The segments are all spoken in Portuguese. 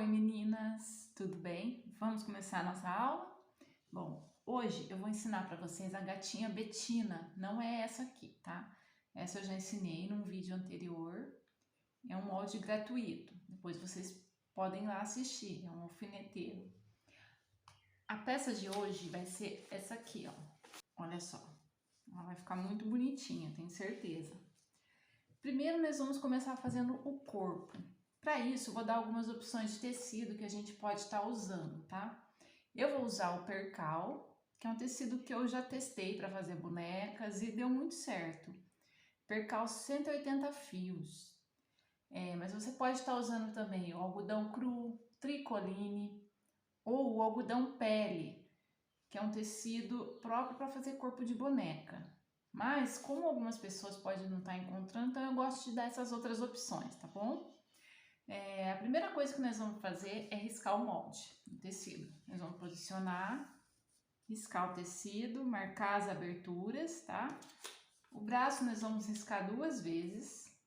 Oi meninas, tudo bem? Vamos começar a nossa aula? Bom, hoje eu vou ensinar para vocês a gatinha Betina, não é essa aqui, tá? Essa eu já ensinei num vídeo anterior, é um molde gratuito, depois vocês podem ir lá assistir, é um alfineteiro. A peça de hoje vai ser essa aqui, ó, olha só, ela vai ficar muito bonitinha, tenho certeza. Primeiro nós vamos começar fazendo o corpo. Para isso, vou dar algumas opções de tecido que a gente pode estar usando, tá? Eu vou usar o percal, que é um tecido que eu já testei para fazer bonecas e deu muito certo. Percal 180 fios. Mas você pode estar usando também o algodão cru, tricoline ou o algodão pele, que é um tecido próprio para fazer corpo de boneca. Mas, como algumas pessoas podem não estar encontrando, então eu gosto de dar essas outras opções, tá bom? A primeira coisa que nós vamos fazer é riscar o molde do tecido. Nós vamos posicionar, riscar o tecido, marcar as aberturas, tá? O braço nós vamos riscar 2 vezes.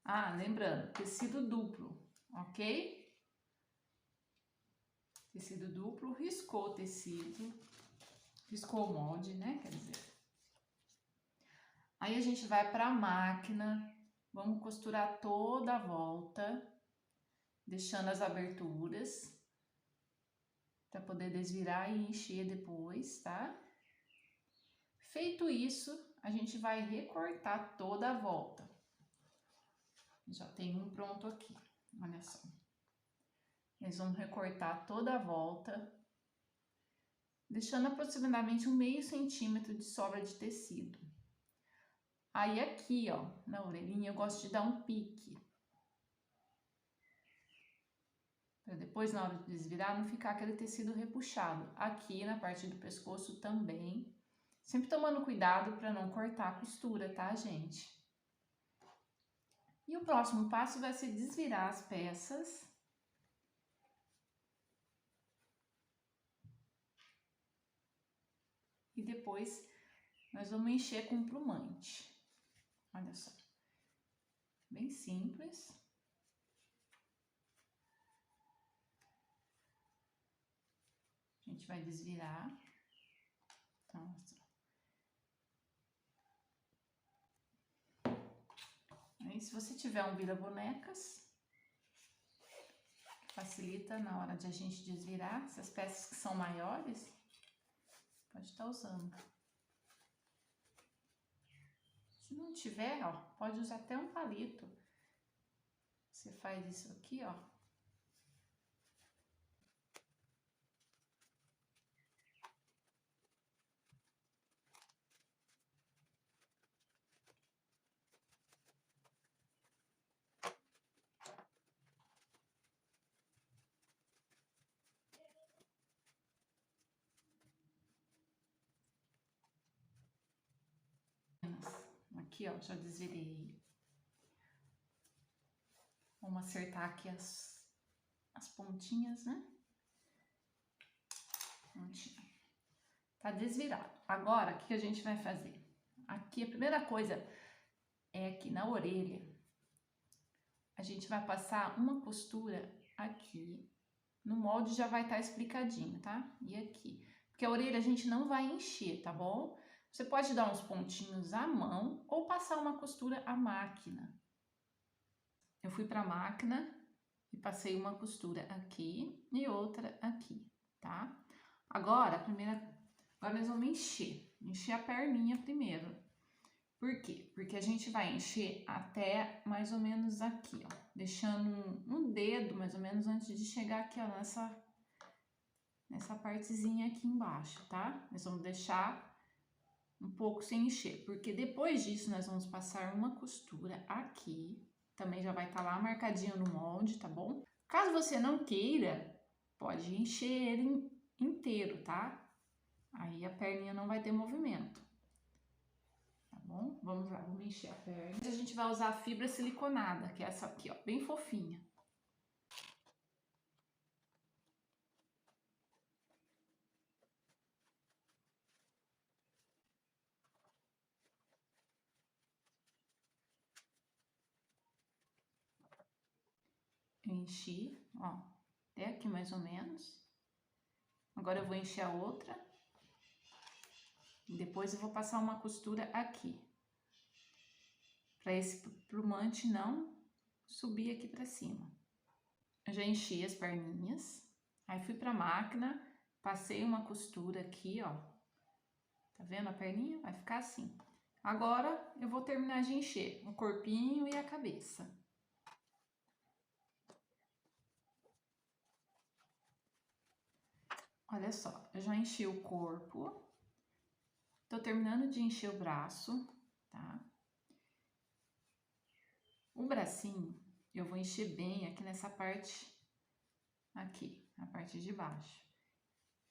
Ah, lembrando, tecido duplo, ok? Tecido duplo, riscou o tecido, riscou o molde, né? Quer dizer. Aí a gente vai para a máquina, vamos costurar toda a volta, deixando as aberturas, para poder desvirar e encher depois, tá? Feito isso, a gente vai recortar toda a volta. Já tem um pronto aqui, olha só. Nós vamos recortar toda a volta, deixando aproximadamente 1/2 centímetro de sobra de tecido. Aí aqui, ó, na orelhinha eu gosto de dar um pique. Para depois, na hora de desvirar, não ficar aquele tecido repuxado. Aqui na parte do pescoço também. Sempre tomando cuidado para não cortar a costura, tá, gente? E o próximo passo vai ser desvirar as peças. E depois nós vamos encher com plumante. Olha só. Bem simples. A gente vai desvirar. Então, aí, se você tiver um vira-bonecas, facilita na hora de a gente desvirar. Essas peças que são maiores, pode estar usando. Se não tiver, ó, pode usar até um palito. Você faz isso aqui, ó. Aqui, ó, já desvirei. Vamos acertar aqui as pontinhas, né? Pontinha. Tá desvirado. Agora, o que a gente vai fazer? Aqui, a primeira coisa é que na orelha, a gente vai passar uma costura aqui. No molde já vai estar explicadinho, tá? E aqui. Porque a orelha a gente não vai encher, tá bom? Você pode dar uns pontinhos à mão ou passar uma costura à máquina. Eu fui para a máquina e passei uma costura aqui e outra aqui, tá? Agora nós vamos encher a perninha primeiro. Por quê? Porque a gente vai encher até mais ou menos aqui, ó, deixando um dedo mais ou menos antes de chegar aqui, ó, nessa partezinha aqui embaixo, tá? Nós vamos deixar um pouco sem encher, porque depois disso nós vamos passar uma costura aqui, também já vai estar lá marcadinho no molde, tá bom? Caso você não queira, pode encher ele inteiro, tá? Aí a perninha não vai ter movimento, tá bom? Vamos lá, vamos encher a perna. A gente vai usar a fibra siliconada, que é essa aqui, ó, bem fofinha. Eu enchi, ó, até aqui mais ou menos. Agora eu vou encher a outra. E depois eu vou passar uma costura aqui. Para esse plumante não subir aqui para cima. Eu já enchi as perninhas. Aí fui para a máquina, passei uma costura aqui, ó. Tá vendo a perninha? Vai ficar assim. Agora eu vou terminar de encher o corpinho e a cabeça. Olha só, eu já enchi o corpo. Tô terminando de encher o braço, tá? O bracinho eu vou encher bem aqui nessa parte, aqui, na parte de baixo.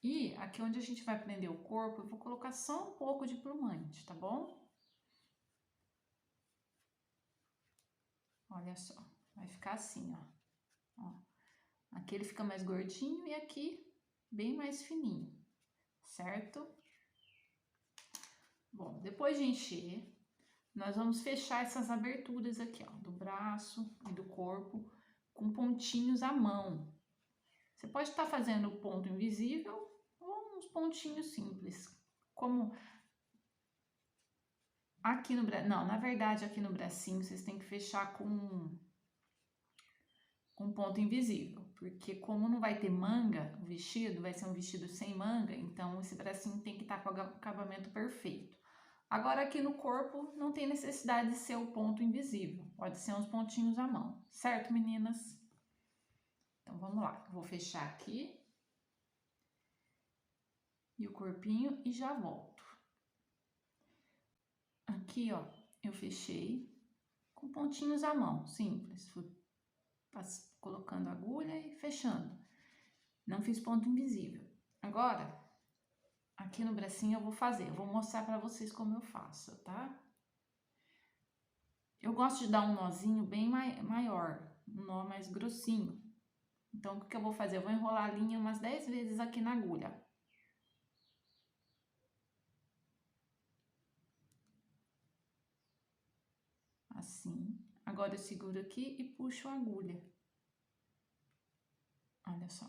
E aqui onde a gente vai prender o corpo, eu vou colocar só um pouco de plumante, tá bom? Olha só, vai ficar assim, ó. Aqui ele fica mais gordinho e aqui bem mais fininho, certo? Bom, depois de encher, nós vamos fechar essas aberturas aqui, ó, do braço e do corpo com pontinhos à mão. Você pode estar fazendo ponto invisível ou uns pontinhos simples, como aqui no braço. Não, na verdade aqui no bracinho vocês têm que fechar com ponto invisível, porque como não vai ter manga, o vestido vai ser um vestido sem manga, então esse bracinho tem que estar com o acabamento perfeito. Agora aqui no corpo não tem necessidade de ser o ponto invisível, pode ser uns pontinhos à mão, certo, meninas? Então vamos lá, vou fechar aqui e o corpinho e já volto. Aqui, ó, eu fechei com pontinhos à mão, simples, fui colocando a agulha e fechando. Não fiz ponto invisível. Agora, aqui no bracinho eu vou mostrar pra vocês como eu faço, tá? Eu gosto de dar um nozinho bem maior, um nó mais grossinho. Então, o que eu vou fazer? Eu vou enrolar a linha umas 10 vezes aqui na agulha. Assim. Agora eu seguro aqui e puxo a agulha. Olha só.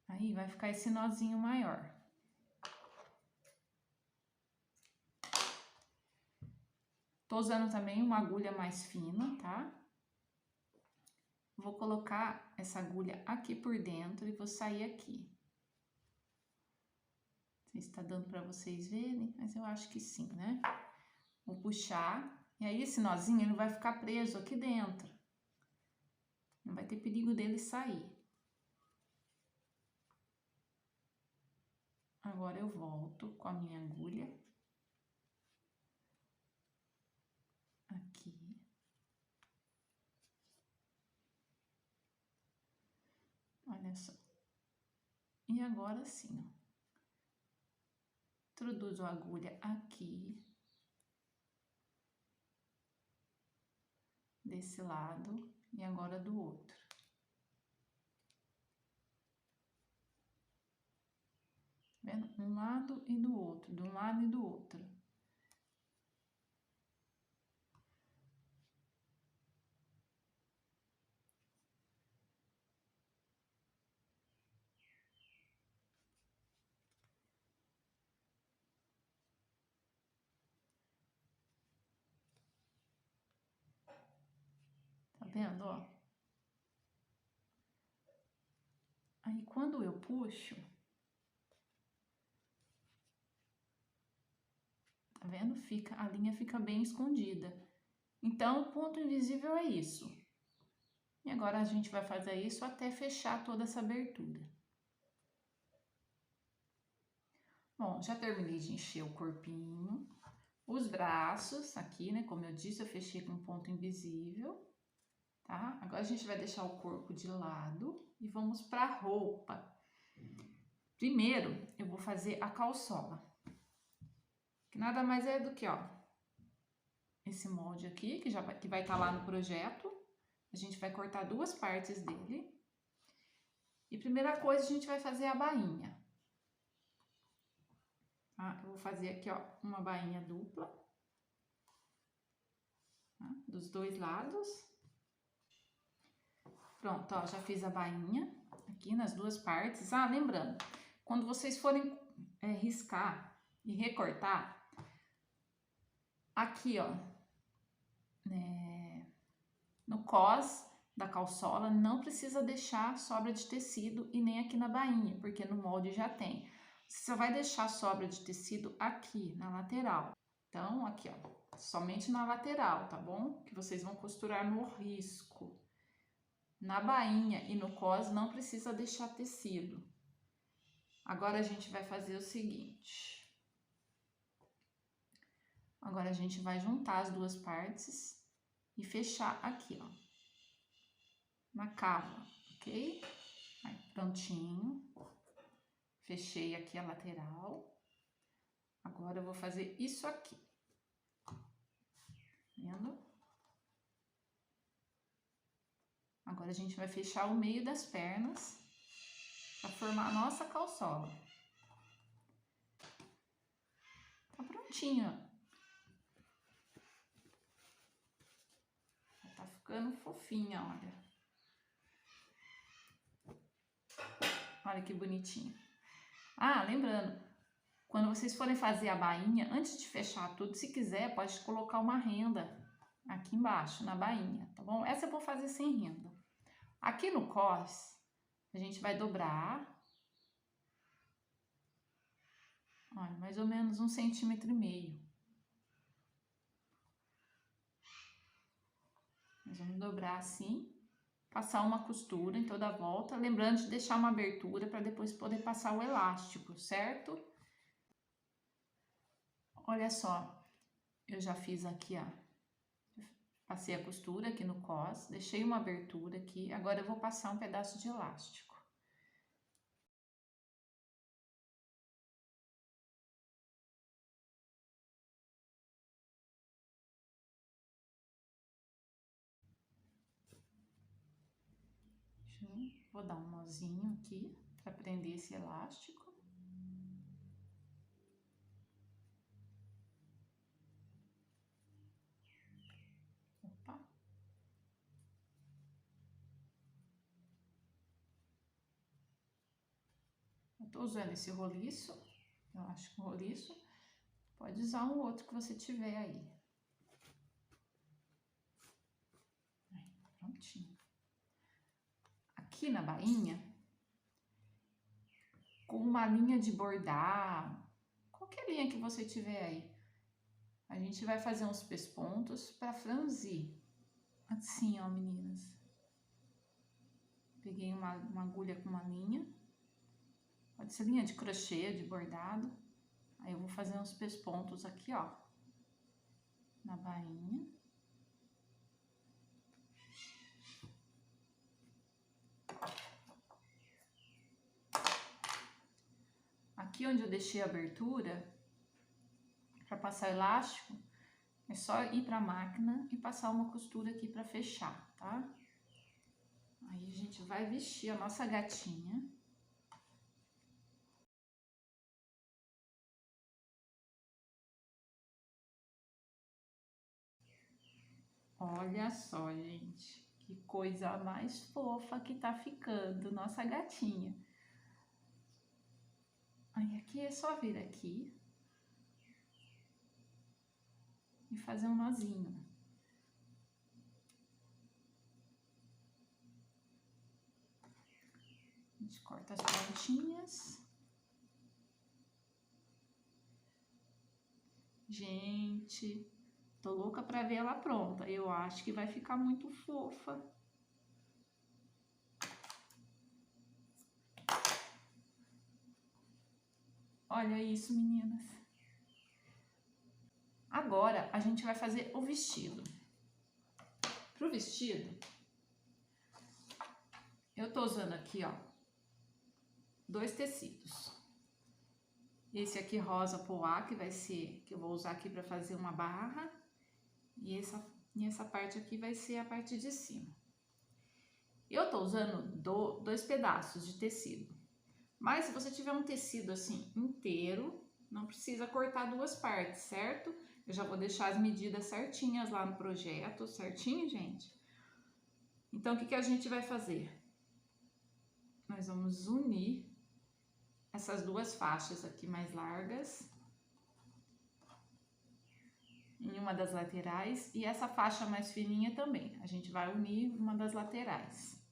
Aí vai ficar esse nozinho maior. Tô usando também uma agulha mais fina, tá? Vou colocar essa agulha aqui por dentro e vou sair aqui. Não sei se tá dando pra vocês verem, mas eu acho que sim, né? Vou puxar, e aí esse nozinho ele vai ficar preso aqui dentro. Não vai ter perigo dele sair. Agora eu volto com a minha agulha. Aqui. Olha só. E agora sim, ó. Introduzo a agulha aqui. Desse lado e agora do outro. Vendo? Um lado e do outro, de um lado e do outro. Tá vendo, ó? Aí quando eu puxo, tá vendo? A linha fica bem escondida. Então, o ponto invisível é isso. E agora a gente vai fazer isso até fechar toda essa abertura. Bom, já terminei de encher o corpinho. Os braços aqui, né? Como eu disse, eu fechei com ponto invisível. Tá? Agora a gente vai deixar o corpo de lado e vamos para a roupa. Primeiro, eu vou fazer a calçola. Que nada mais é do que, ó, esse molde aqui, que vai estar lá no projeto. A gente vai cortar duas partes dele. E primeira coisa, a gente vai fazer a bainha. Tá? Eu vou fazer aqui, ó, uma bainha dupla. tá? Dos dois lados. Pronto, ó, já fiz a bainha aqui nas duas partes. Ah, lembrando, quando vocês forem riscar e recortar, aqui, ó, no cós da calçola, não precisa deixar sobra de tecido e nem aqui na bainha, porque no molde já tem. Você só vai deixar sobra de tecido aqui, na lateral. Então, aqui, ó, somente na lateral, tá bom? Que vocês vão costurar no risco. Na bainha e no cós não precisa deixar tecido. Agora a gente vai fazer o seguinte. Agora a gente vai juntar as duas partes e fechar aqui, ó, na cava, ok? Aí, prontinho. Fechei aqui a lateral. Agora eu vou fazer isso aqui. Vendo? Agora a gente vai fechar o meio das pernas para formar a nossa calçola. Tá prontinho, ó. Tá ficando fofinha, olha. Olha que bonitinho. Ah, lembrando, quando vocês forem fazer a bainha, antes de fechar tudo, se quiser, pode colocar uma renda aqui embaixo, na bainha, tá bom? Essa eu vou fazer sem renda. Aqui no cós, a gente vai dobrar, olha, mais ou menos 1,5 centímetros. Nós vamos dobrar assim, passar uma costura em toda a volta, lembrando de deixar uma abertura para depois poder passar o elástico, certo? Olha só, eu já fiz aqui, ó, passei a costura aqui no cós, deixei uma abertura aqui, agora eu vou passar um pedaço de elástico. Vou dar um nozinho aqui para prender esse elástico. Opa. Eu tô usando esse roliço, elástico roliço. Pode usar um outro que você tiver aí. Prontinho. Aqui na bainha, com uma linha de bordar, qualquer linha que você tiver aí, a gente vai fazer uns pespontos para franzir. Assim, ó, meninas. Peguei uma agulha com uma linha, pode ser linha de crochê, de bordado. Aí eu vou fazer uns pespontos aqui, ó, na bainha. Aqui onde eu deixei a abertura, para passar elástico, é só ir para a máquina e passar uma costura aqui para fechar, tá? Aí a gente vai vestir a nossa gatinha. Olha só, gente, que coisa mais fofa que tá ficando nossa gatinha. Aí aqui é só vir aqui e fazer um nozinho. A gente corta as pontinhas. Gente, tô louca pra ver ela pronta. Eu acho que vai ficar muito fofa. Olha isso, meninas. Agora, a gente vai fazer o vestido. Pro vestido, eu tô usando aqui, ó, 2 tecidos. Esse aqui rosa poá, que vai ser, que eu vou usar aqui para fazer uma barra. E essa parte aqui vai ser a parte de cima. Eu tô usando 2 pedaços de tecido. Mas se você tiver um tecido assim inteiro, não precisa cortar 2 partes, certo? Eu já vou deixar as medidas certinhas lá no projeto, certinho, gente? Então, o que a gente vai fazer? Nós vamos unir essas duas faixas aqui mais largas em uma das laterais e essa faixa mais fininha também. A gente vai unir uma das laterais.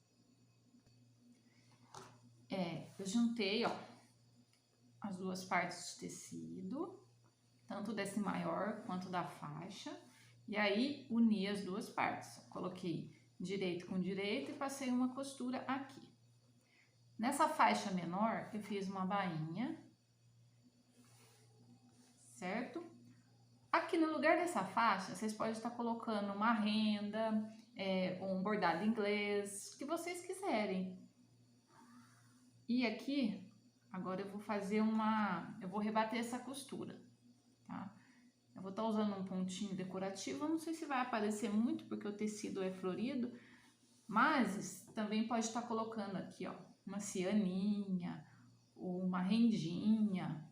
Eu juntei, ó, as duas partes de tecido, tanto desse maior quanto da faixa, e aí uni as duas partes. Coloquei direito com direito e passei uma costura aqui. Nessa faixa menor, eu fiz uma bainha, certo? Aqui no lugar dessa faixa, vocês podem estar colocando uma renda, ou um bordado inglês, o que vocês quiserem. E aqui, agora eu vou fazer eu vou rebater essa costura, tá? Eu vou estar usando um pontinho decorativo, eu não sei se vai aparecer muito porque o tecido é florido, mas também pode estar colocando aqui, ó, uma cianinha ou uma rendinha,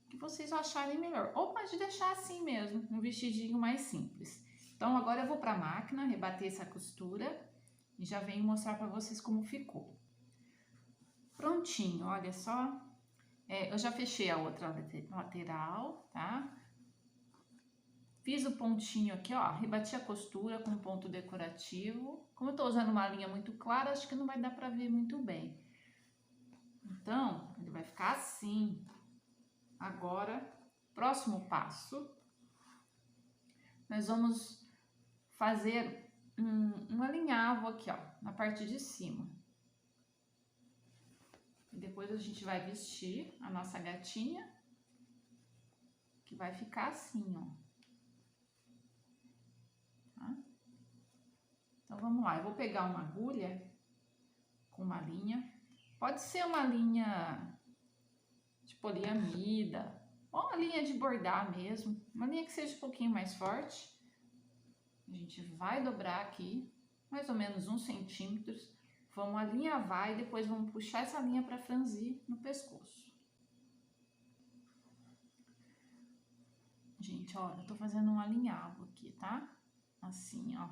que vocês acharem melhor. Ou pode deixar assim mesmo, um vestidinho mais simples. Então agora eu vou para a máquina, rebater essa costura e já venho mostrar para vocês como ficou. Prontinho, olha só. Eu já fechei a outra lateral, tá? Fiz o pontinho aqui, ó, rebati a costura com ponto decorativo. Como eu tô usando uma linha muito clara, acho que não vai dar pra ver muito bem. Então, ele vai ficar assim. Agora, próximo passo, nós vamos fazer um alinhavo aqui, ó, na parte de cima. E depois a gente vai vestir a nossa gatinha, que vai ficar assim, ó. Tá? Então, vamos lá. Eu vou pegar uma agulha com uma linha. Pode ser uma linha de poliamida, ou uma linha de bordar mesmo. Uma linha que seja um pouquinho mais forte. A gente vai dobrar aqui, mais ou menos 1 centímetro. Vamos alinhavar e depois vamos puxar essa linha para franzir no pescoço. Gente, ó, eu tô fazendo um alinhavo aqui, tá? Assim, ó.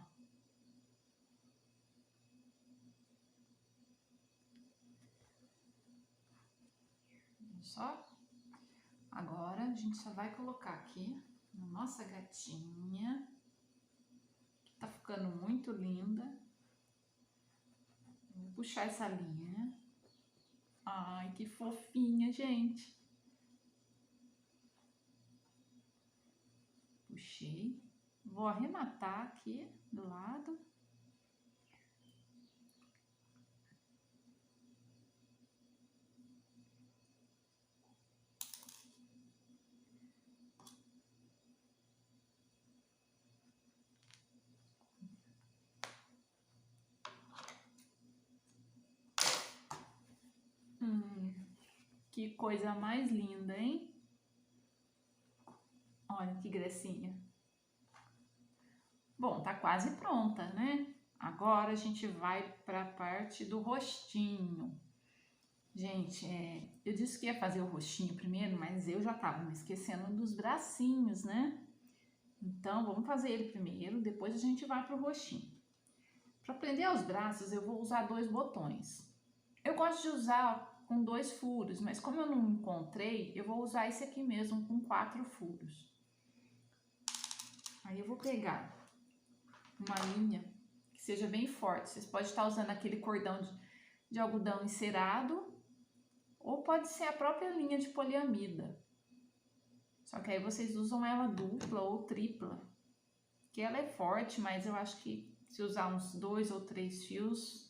Só. Agora a gente só vai colocar aqui na nossa gatinha, que tá ficando muito linda. Vou puxar essa linha. Ai, que fofinha, gente. Puxei. Vou arrematar aqui do lado. Que coisa mais linda, hein? Olha que gracinha. Bom, tá quase pronta, né? Agora a gente vai para a parte do rostinho. Gente, eu disse que ia fazer o rostinho primeiro, mas eu já tava me esquecendo dos bracinhos, né? Então, vamos fazer ele primeiro, depois a gente vai pro rostinho. Para prender os braços, eu vou usar 2 botões. Eu gosto de usar com 2 furos, mas como eu não encontrei, eu vou usar esse aqui mesmo com 4 furos. Aí eu vou pegar uma linha que seja bem forte. Vocês podem estar usando aquele cordão de algodão encerado, ou pode ser a própria linha de poliamida. Só que aí vocês usam ela dupla ou tripla, que ela é forte, mas eu acho que se usar uns 2 ou 3 fios,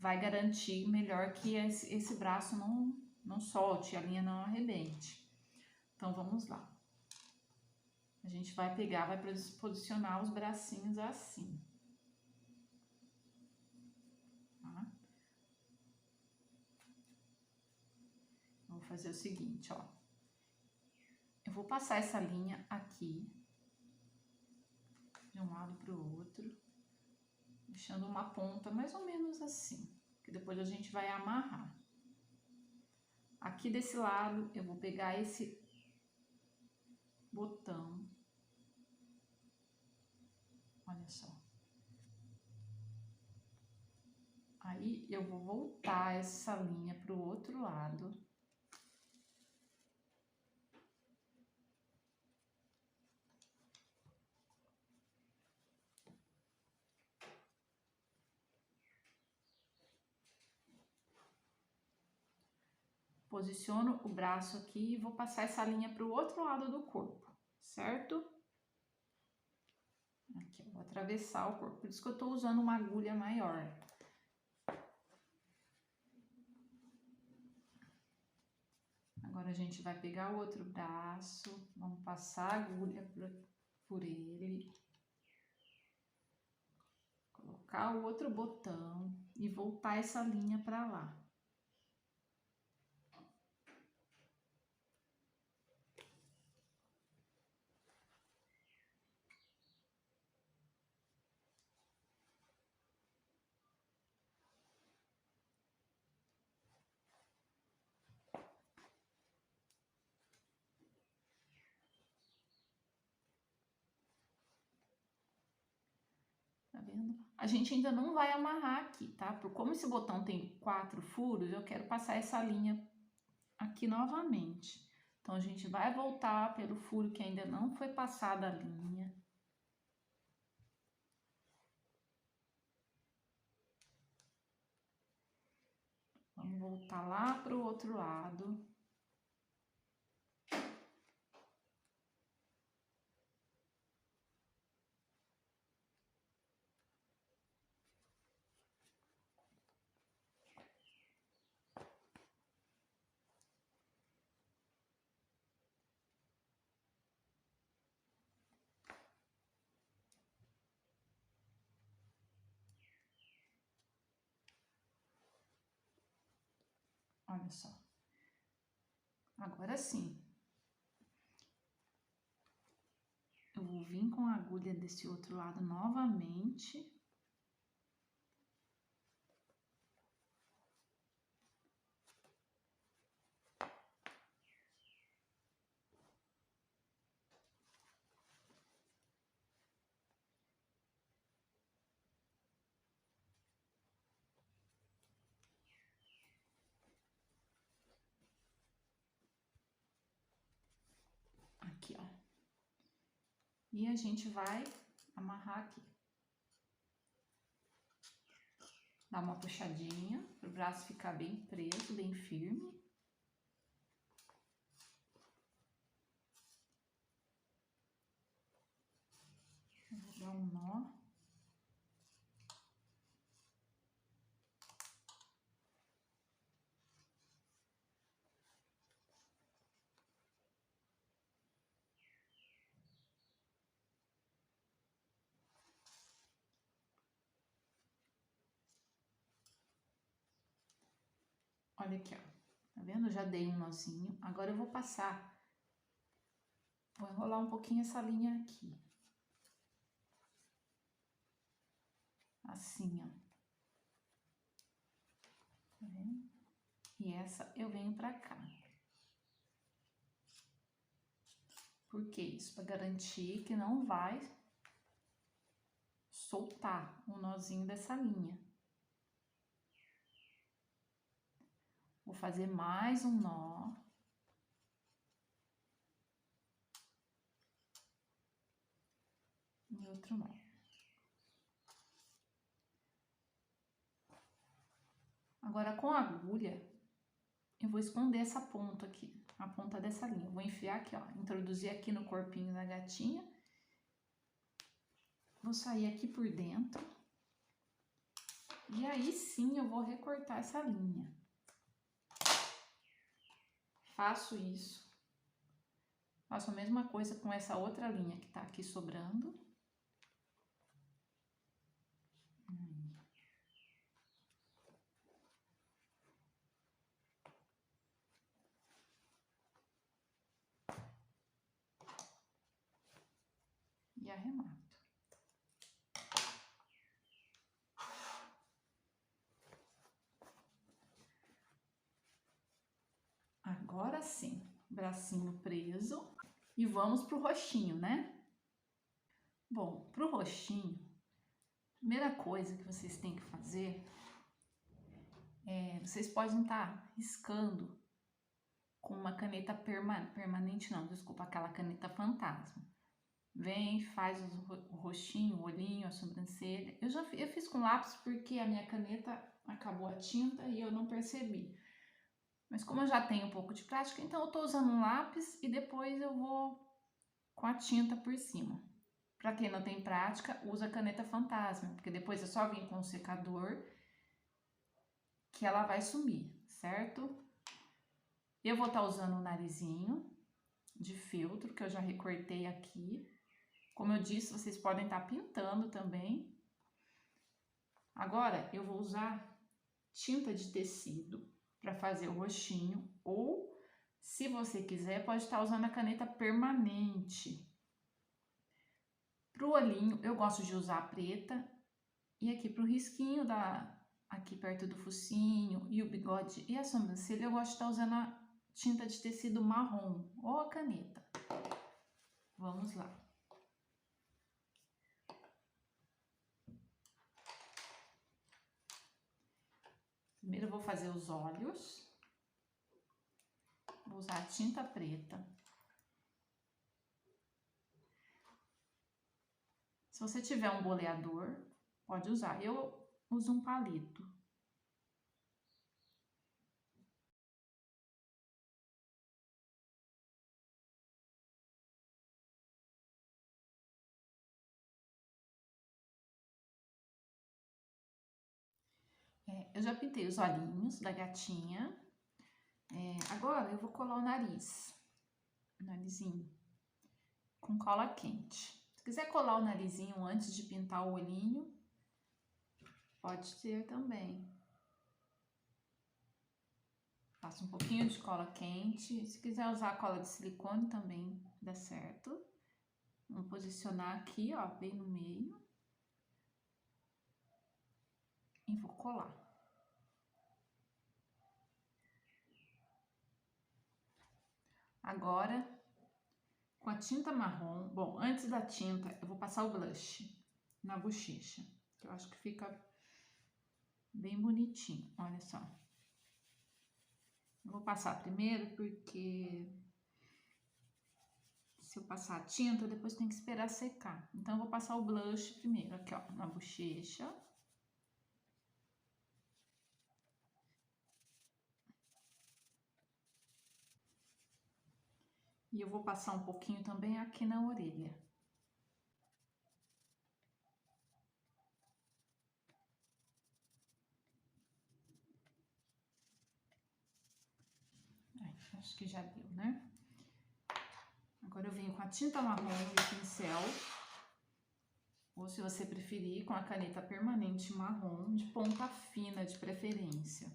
vai garantir melhor que esse braço não solte, a linha não arrebente. Então, vamos lá. A gente vai pegar, vai posicionar os bracinhos assim. Tá? Vou fazer o seguinte, ó. Eu vou passar essa linha aqui, de um lado para o outro, deixando uma ponta mais ou menos assim, que depois a gente vai amarrar. Aqui desse lado, eu vou pegar esse botão Olha só. Aí eu vou voltar essa linha para o outro lado. Posiciono o braço aqui e vou passar essa linha para o outro lado do corpo, certo? Aqui, eu vou atravessar o corpo, por isso que eu tô usando uma agulha maior. Agora a gente vai pegar o outro braço, vamos passar a agulha por ele, colocar o outro botão e voltar essa linha para lá. Tá vendo? A gente ainda não vai amarrar aqui, tá? Por como esse botão tem 4 furos, eu quero passar essa linha aqui novamente. Então, a gente vai voltar pelo furo que ainda não foi passada a linha. Vamos voltar lá para o outro lado. Olha só. Agora sim. Eu vou vir com a agulha desse outro lado novamente. Aqui, ó. E a gente vai amarrar aqui. Dá uma puxadinha, para o braço ficar bem preso, bem firme. Vou dar um nó. Olha aqui, ó. Tá vendo? Já dei um nozinho. Agora eu vou passar. Vou enrolar um pouquinho essa linha aqui. Assim, ó. Tá vendo? E essa eu venho pra cá. Por que isso? Pra garantir que não vai soltar o nozinho dessa linha. Vou fazer mais um nó. E outro nó. Agora, com a agulha, eu vou esconder essa ponta aqui, a ponta dessa linha. Eu vou enfiar aqui, ó, introduzir aqui no corpinho da gatinha. Vou sair aqui por dentro. E aí sim eu vou recortar essa linha. Faço isso. Faço a mesma coisa com essa outra linha que tá aqui sobrando. E arremato. Agora sim, bracinho preso. E vamos pro roxinho, né? Bom, pro rostinho, a primeira coisa que vocês têm que fazer vocês podem estar riscando com uma caneta permanente, não, desculpa, aquela caneta fantasma. Vem, faz o rostinho, o olhinho, a sobrancelha. Eu fiz com lápis porque a minha caneta acabou a tinta e eu não percebi. Mas como eu já tenho um pouco de prática, então eu tô usando um lápis e depois eu vou com a tinta por cima. Para quem não tem prática, usa a caneta fantasma, porque depois é só vir com o secador que ela vai sumir, certo? Eu vou estar usando o narizinho de feltro, que eu já recortei aqui. Como eu disse, vocês podem estar pintando também. Agora, eu vou usar tinta de tecido para fazer o rostinho, ou, se você quiser, pode estar usando a caneta permanente. Para o olhinho, eu gosto de usar a preta. E aqui para o risquinho, aqui perto do focinho e o bigode e a sobrancelha, eu gosto de estar usando a tinta de tecido marrom ou a caneta. Vamos lá. Primeiro eu vou fazer os olhos. Vou usar a tinta preta. Se você tiver um boleador, pode usar. Eu uso um palito. Eu já pintei os olhinhos da gatinha. Agora eu vou colar o nariz. O narizinho com cola quente. Se quiser colar o narizinho antes de pintar o olhinho, pode ser também. Passa um pouquinho de cola quente. Se quiser usar cola de silicone também dá certo. Vamos posicionar aqui, ó, bem no meio. E vou colar. Agora, com a tinta marrom, bom, antes da tinta, eu vou passar o blush na bochecha, que eu acho que fica bem bonitinho, olha só. Eu vou passar primeiro porque se eu passar a tinta, depois tem que esperar secar. Então, eu vou passar o blush primeiro, aqui ó, na bochecha. E eu vou passar um pouquinho também aqui na orelha. Acho que já deu, né? Agora eu venho com a tinta marrom e o pincel, ou se você preferir, com a caneta permanente marrom, de ponta fina de preferência.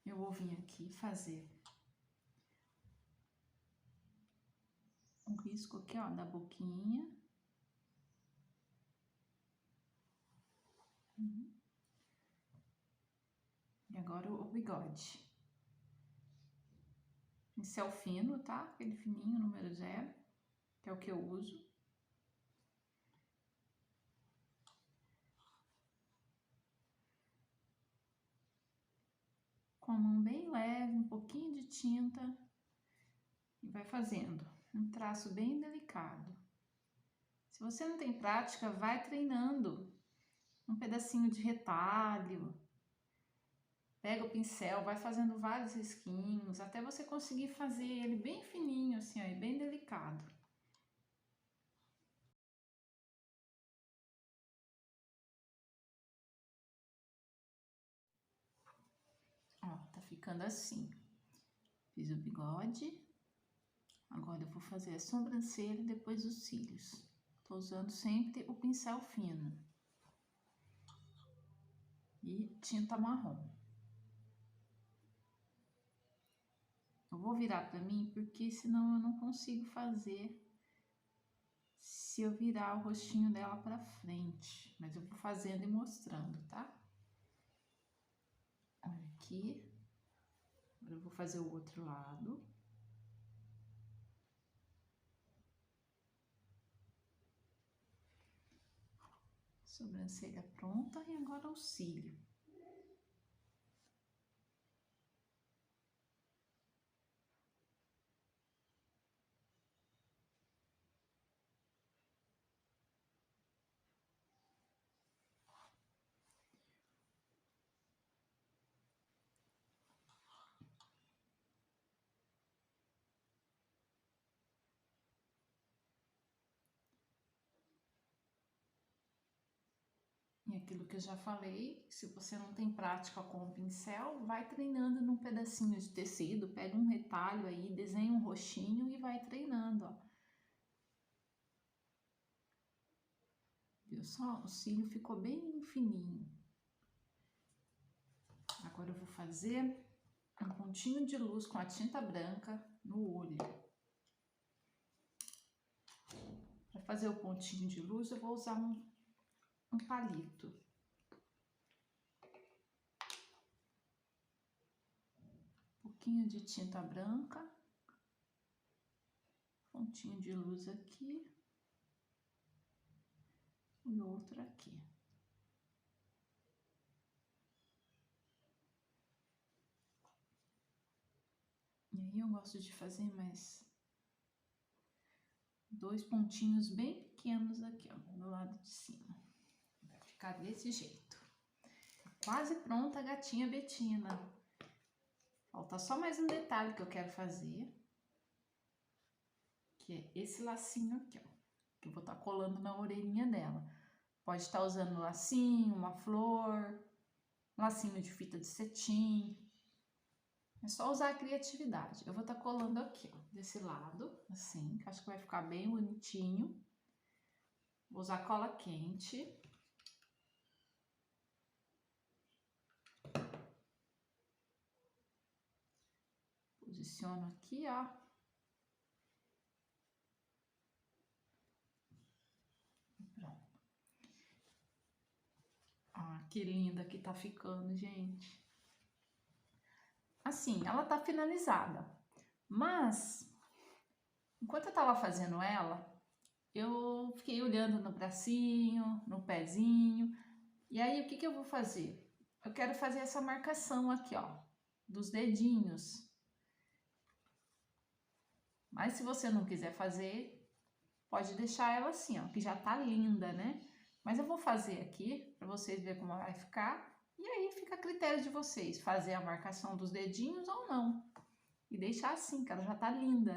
Eu vou vir aqui fazer um risco aqui, ó, da boquinha. E agora o bigode. Pincel fino, tá? Aquele fininho, número 0, que é o que eu uso. Com a mão bem leve, um pouquinho de tinta. E vai fazendo um traço bem delicado. Se você não tem prática, vai treinando. Um pedacinho de retalho. Pega o pincel, vai fazendo vários risquinhos, até você conseguir fazer ele bem fininho, assim, ó, e bem delicado. Ó, tá ficando assim. Fiz o bigode. Agora eu vou fazer a sobrancelha e depois os cílios. Tô usando sempre o pincel fino. E tinta marrom. Eu vou virar pra mim porque senão eu não consigo fazer se eu virar o rostinho dela pra frente. Mas eu vou fazendo e mostrando, tá? Olha aqui. Agora eu vou fazer o outro lado. Sobrancelha pronta e agora o cílio. E aquilo que eu já falei, se você não tem prática com o pincel, vai treinando num pedacinho de tecido, pega um retalho aí, desenha um roxinho e vai treinando, ó. Viu só? O cílio ficou bem fininho. Agora eu vou fazer um pontinho de luz com a tinta branca no olho. Para fazer o pontinho de luz, eu vou usar um palito. Um pouquinho de tinta branca. Pontinho de luz aqui. E outro aqui. E aí eu gosto de fazer mais 2 pontinhos bem pequenos aqui, ó, do lado de cima. Vai ficar desse jeito. Tá quase pronta a gatinha Betina. Falta só mais um detalhe que eu quero fazer, que é esse lacinho aqui, ó, que eu vou estar colando na orelhinha dela. Pode estar usando um lacinho, uma flor, um lacinho de fita de cetim. É só usar a criatividade. Eu vou estar colando aqui, ó, desse lado, assim, que acho que vai ficar bem bonitinho. Vou usar cola quente. Posiciono aqui, ó. Pronto. Ah, que linda que tá ficando, gente. Assim, ela tá finalizada. Mas, enquanto eu tava fazendo ela, eu fiquei olhando no bracinho, no pezinho. E aí, o que que eu vou fazer? Eu quero fazer essa marcação aqui, ó, dos dedinhos. Mas se você não quiser fazer, pode deixar ela assim, ó, que já tá linda, né? Mas eu vou fazer aqui, pra vocês verem como vai ficar. E aí fica a critério de vocês, fazer a marcação dos dedinhos ou não. E deixar assim, que ela já tá linda.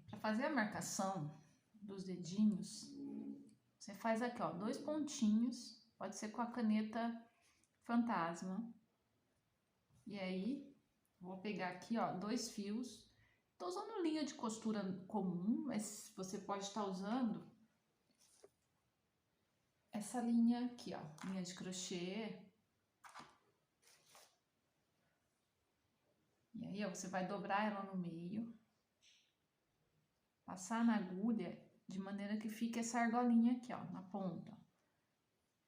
Para fazer a marcação dos dedinhos, você faz aqui, ó, 2 pontinhos, pode ser com a caneta fantasma. E aí, vou pegar aqui, ó, 2 fios. Tô usando linha de costura comum, mas você pode estar usando essa linha aqui, ó, linha de crochê. E aí, ó, você vai dobrar ela no meio, passar na agulha de maneira que fique essa argolinha aqui, ó, na ponta.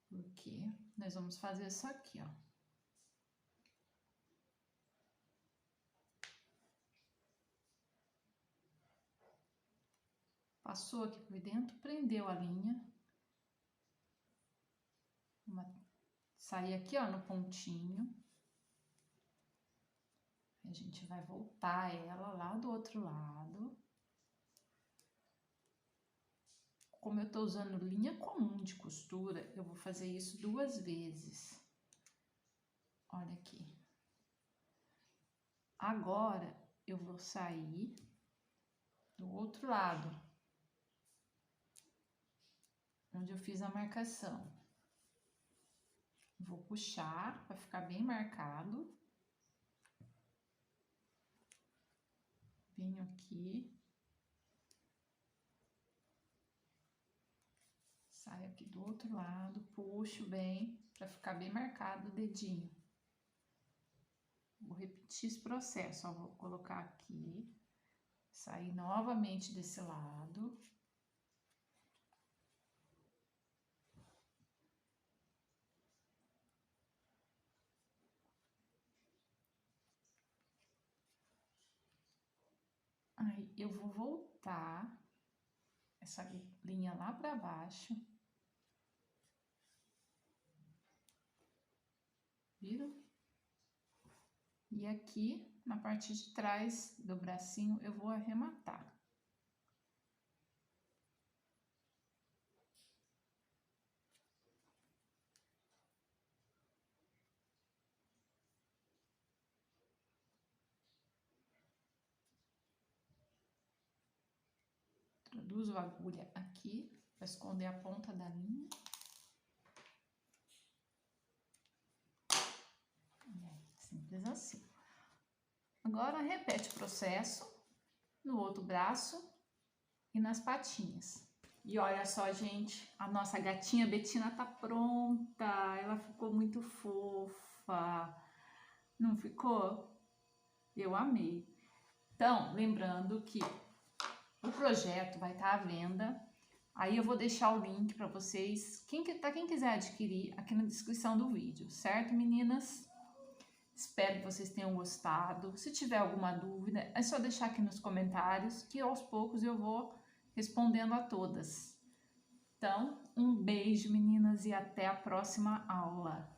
Porque nós vamos fazer isso aqui, ó. Passou aqui por dentro, prendeu a linha. Sair aqui, ó, no pontinho. A gente vai voltar ela lá do outro lado. Como eu tô usando linha comum de costura, eu vou fazer isso 2 vezes. Olha aqui. Agora, eu vou sair do outro lado, onde eu fiz a marcação. Vou puxar para ficar bem marcado. Venho aqui. Saio aqui do outro lado, puxo bem, para ficar bem marcado o dedinho. Vou repetir esse processo, ó, vou colocar aqui, sair novamente desse lado. Aí, eu vou voltar essa linha lá para baixo. Viram? E aqui, na parte de trás do bracinho, eu vou arrematar. Introduzo a agulha aqui, para esconder a ponta da linha. Simples assim. Agora, repete o processo no outro braço e nas patinhas. E olha só, gente, a nossa gatinha Betina tá pronta. Ela ficou muito fofa. Não ficou? Eu amei. Então, lembrando que o projeto vai estar à venda. Aí eu vou deixar o link para vocês, para quem quiser adquirir, aqui na descrição do vídeo, certo, meninas? Espero que vocês tenham gostado. Se tiver alguma dúvida, é só deixar aqui nos comentários, que aos poucos eu vou respondendo a todas. Então, um beijo, meninas, e até a próxima aula.